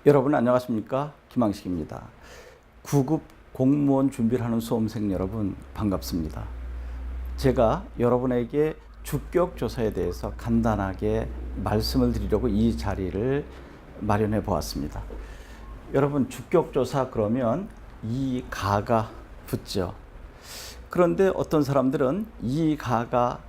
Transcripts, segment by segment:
여러분 안녕하십니까? 김항식입니다. 9급 공무원 준비를 하는 수험생 여러분 반갑습니다. 제가 여러분에게 주격조사에 대해서 간단하게 말씀을 드리려고 이 자리를 마련해 보았습니다. 여러분 주격조사 그러면 이 가가 붙죠. 그런데 어떤 사람들은 이 가가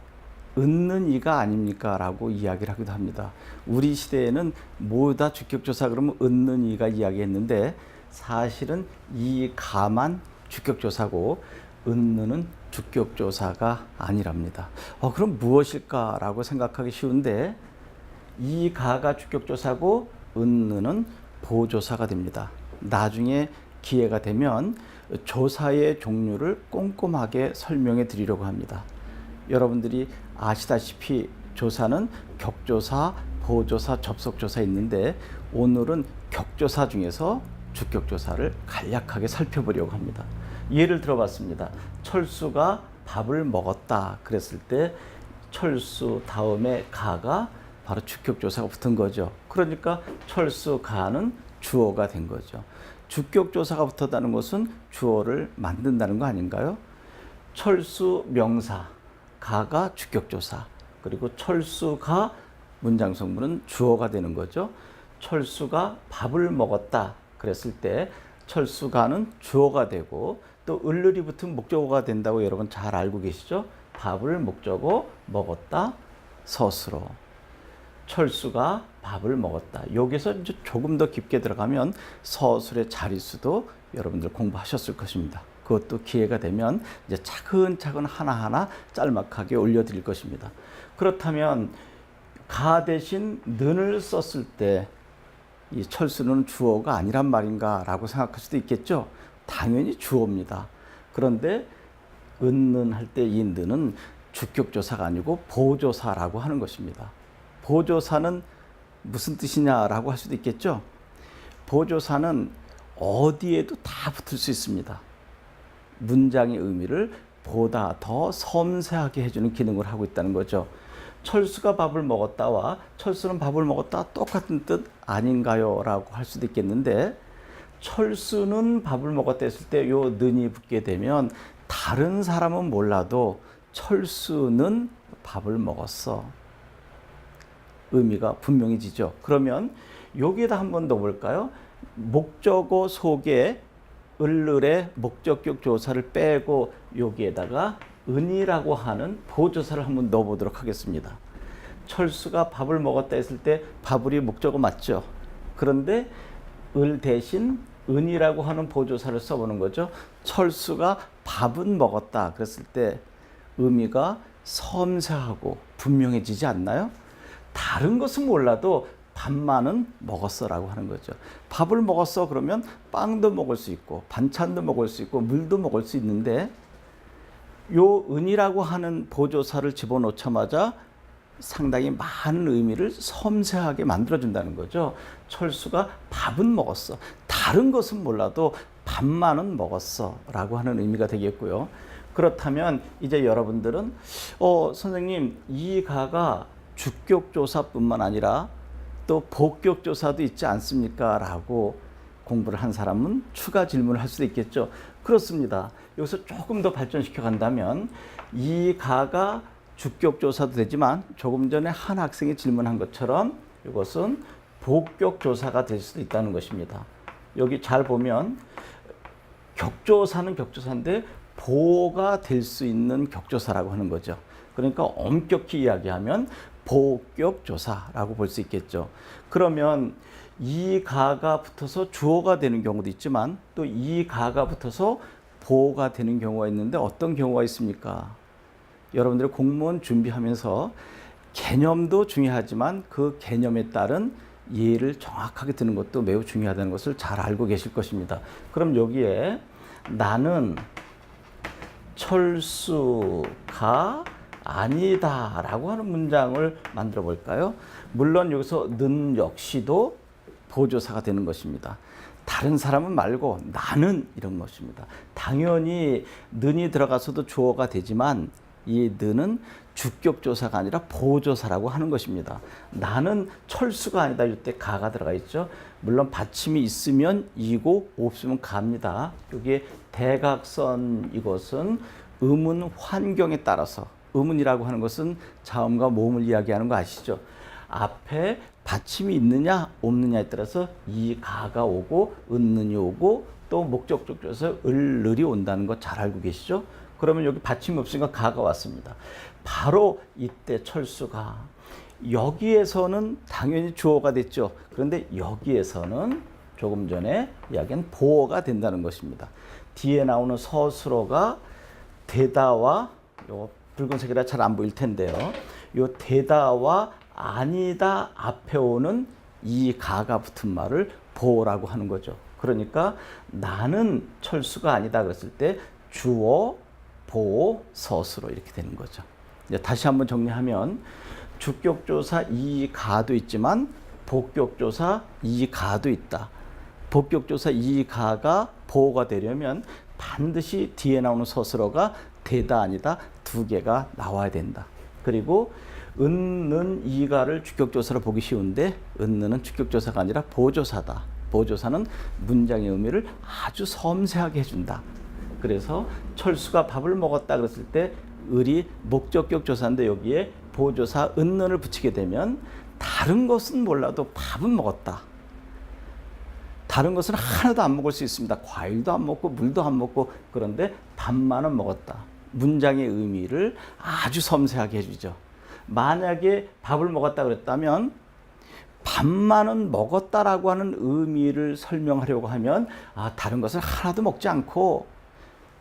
은는 이가 아닙니까? 라고 이야기를 하기도 합니다. 우리 시대에는 뭐다 주격조사 그러면 은는 이가 이야기했는데 사실은 이 가만 주격조사고 은는은 주격조사가 아니랍니다. 그럼 무엇일까? 라고 생각하기 쉬운데 이 가가 주격조사고 은는은 보조사가 됩니다. 나중에 기회가 되면 조사의 종류를 꼼꼼하게 설명해 드리려고 합니다. 여러분들이 아시다시피 조사는 격조사, 보조사, 접속조사 있는데 오늘은 격조사 중에서 주격조사를 간략하게 살펴보려고 합니다. 예를 들어봤습니다. 철수가 밥을 먹었다 그랬을 때 철수 다음에 가가 바로 주격조사가 붙은 거죠. 그러니까 철수 가는 주어가 된 거죠. 주격조사가 붙었다는 것은 주어를 만든다는 거 아닌가요? 철수 명사 가가 주격조사, 그리고 철수가 문장 성분은 주어가 되는 거죠. 철수가 밥을 먹었다 그랬을 때 철수가는 주어가 되고 또 을을이 붙은 목적어가 된다고 여러분 잘 알고 계시죠? 밥을 목적어 먹었다 서술어. 철수가 밥을 먹었다. 여기서 이제 조금 더 깊게 들어가면 서술의 자릿수도 여러분들 공부하셨을 것입니다. 그것도 기회가 되면 이제 차근차근 하나하나 짤막하게 올려드릴 것입니다. 그렇다면 가 대신 는을 썼을 때 이 철수는 주어가 아니란 말인가 라고 생각할 수도 있겠죠. 당연히 주어입니다. 그런데 은는 할 때 이 는은 주격조사가 아니고 보조사라고 하는 것입니다. 보조사는 무슨 뜻이냐라고 할 수도 있겠죠. 보조사는 어디에도 다 붙을 수 있습니다. 문장의 의미를 보다 더 섬세하게 해주는 기능을 하고 있다는 거죠. 철수가 밥을 먹었다와 철수는 밥을 먹었다 똑같은 뜻 아닌가요? 라고 할 수도 있겠는데 철수는 밥을 먹었다 했을 때 요 는이 붙게 되면 다른 사람은 몰라도 철수는 밥을 먹었어. 의미가 분명해지죠. 그러면 여기에다 한번 넣어볼까요? 목적어 속에 을을의 목적격 조사를 빼고 여기에다가 은이라고 하는 보조사를 한번 넣어보도록 하겠습니다. 철수가 밥을 먹었다 했을 때 밥을이 목적어 맞죠? 그런데 을 대신 은이라고 하는 보조사를 써보는 거죠. 철수가 밥은 먹었다 그랬을 때 의미가 섬세하고 분명해지지 않나요? 다른 것은 몰라도 밥만은 먹었어라고 하는 거죠. 밥을 먹었어 그러면 빵도 먹을 수 있고 반찬도 먹을 수 있고 물도 먹을 수 있는데 요 은이라고 하는 보조사를 집어넣자마자 상당히 많은 의미를 섬세하게 만들어준다는 거죠. 철수가 밥은 먹었어. 다른 것은 몰라도 밥만은 먹었어 라고 하는 의미가 되겠고요. 그렇다면 이제 여러분들은 선생님 이 가가 주격조사뿐만 아니라 또 복격조사도 있지 않습니까? 라고 공부를 한 사람은 추가 질문을 할 수도 있겠죠. 그렇습니다. 여기서 조금 더 발전시켜 간다면 이 가가 주격조사도 되지만 조금 전에 한 학생이 질문한 것처럼 이것은 복격조사가 될 수도 있다는 것입니다. 여기 잘 보면 격조사는 격조사인데 보가 될 수 있는 격조사라고 하는 거죠. 그러니까 엄격히 이야기하면 복격조사라고 볼 수 있겠죠. 그러면 이 가가 붙어서 주어가 되는 경우도 있지만 또 이 가가 붙어서 보가 되는 경우가 있는데 어떤 경우가 있습니까? 여러분들이 공무원 준비하면서 개념도 중요하지만 그 개념에 따른 예를 정확하게 드는 것도 매우 중요하다는 것을 잘 알고 계실 것입니다. 그럼 여기에 나는 철수가 아니다 라고 하는 문장을 만들어 볼까요? 물론 여기서 는 역시도 보조사가 되는 것입니다. 다른 사람은 말고 나는 이런 것입니다. 당연히 는이 들어가서도 주어가 되지만 이 는은 주격조사가 아니라 보조사라고 하는 것입니다. 나는 철수가 아니다. 이때 가가 들어가 있죠. 물론 받침이 있으면 이고 없으면 가입니다. 여기에 대각선 이것은 음운 환경에 따라서, 음운이라고 하는 것은 자음과 모음을 이야기하는 거 아시죠? 앞에 받침이 있느냐 없느냐에 따라서 이 가가 오고 은는이 오고 또 목적격 조사 을을이 온다는 거 잘 알고 계시죠? 그러면 여기 받침이 없으니까 가가 왔습니다. 바로 이때 철수가, 여기에서는 당연히 주어가 됐죠. 그런데 여기에서는 조금 전에 이야기한 보어가 된다는 것입니다. 뒤에 나오는 서술어가 되다와, 요 붉은색이라 잘 안 보일 텐데요. 요 되다와 아니다 앞에 오는 이 가가 붙은 말을 보어라고 하는 거죠. 그러니까 나는 철수가 아니다 그랬을 때 주어, 보어, 서술어 이렇게 되는 거죠. 이제 다시 한번 정리하면 주격조사 이 가도 있지만 복격조사 이 가도 있다. 복격조사 이 가가 보어가 되려면 반드시 뒤에 나오는 서술어가 되다 아니다 두 개가 나와야 된다. 그리고 은는 이가를 주격조사로 보기 쉬운데 은는은 주격조사가 아니라 보조사다. 보조사는 문장의 의미를 아주 섬세하게 해준다. 그래서 철수가 밥을 먹었다 그랬을 때 을이 목적격 조사인데 여기에 보조사 은는을 붙이게 되면 다른 것은 몰라도 밥은 먹었다. 다른 것은 하나도 안 먹을 수 있습니다. 과일도 안 먹고 물도 안 먹고 그런데 밥만은 먹었다. 문장의 의미를 아주 섬세하게 해주죠. 만약에 밥을 먹었다 그랬다면 밥만은 먹었다라고 하는 의미를 설명하려고 하면 다른 것을 하나도 먹지 않고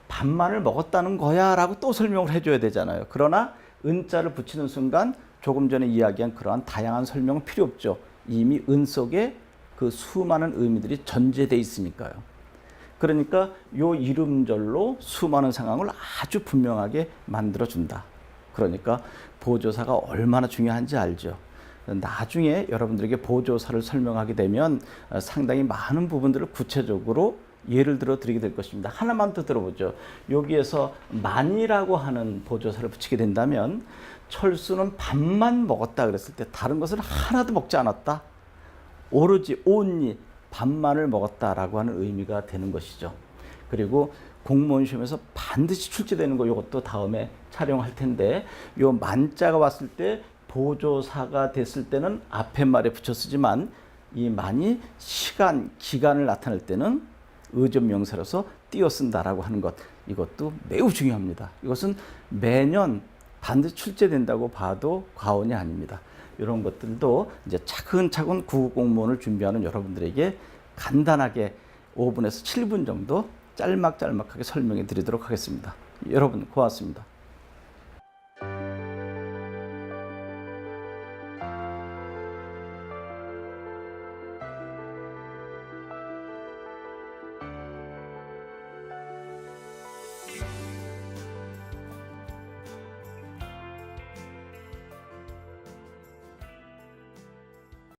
밥만을 먹었다는 거야 라고 또 설명을 해줘야 되잖아요. 그러나 은자를 붙이는 순간 조금 전에 이야기한 그러한 다양한 설명은 필요 없죠. 이미 은 속에 그 수많은 의미들이 전제되어 있으니까요. 그러니까 요 이름절로 수많은 상황을 아주 분명하게 만들어준다. 그러니까 보조사가 얼마나 중요한지 알죠. 나중에 여러분들에게 보조사를 설명하게 되면 상당히 많은 부분들을 구체적으로 예를 들어 드리게 될 것입니다. 하나만 더 들어보죠. 여기에서 만이라고 하는 보조사를 붙이게 된다면 철수는 밥만 먹었다 그랬을 때 다른 것을 하나도 먹지 않았다. 오로지 only 밥만을 먹었다라고 하는 의미가 되는 것이죠. 그리고 공무원 시험에서 반드시 출제되는 거 이것도 다음에 촬영할 텐데 요 만자가 왔을 때 보조사가 됐을 때는 앞에 말에 붙여 쓰지만 이 만이 시간, 기간을 나타낼 때는 의존 명사로서 띄어 쓴다라고 하는 것, 이것도 매우 중요합니다. 이것은 매년 반드시 출제된다고 봐도 과언이 아닙니다. 이런 것들도 이제 차근차근 구급 공무원을 준비하는 여러분들에게 간단하게 5분에서 7분 정도 짤막짤막하게 설명해 드리도록 하겠습니다. 여러분 고맙습니다.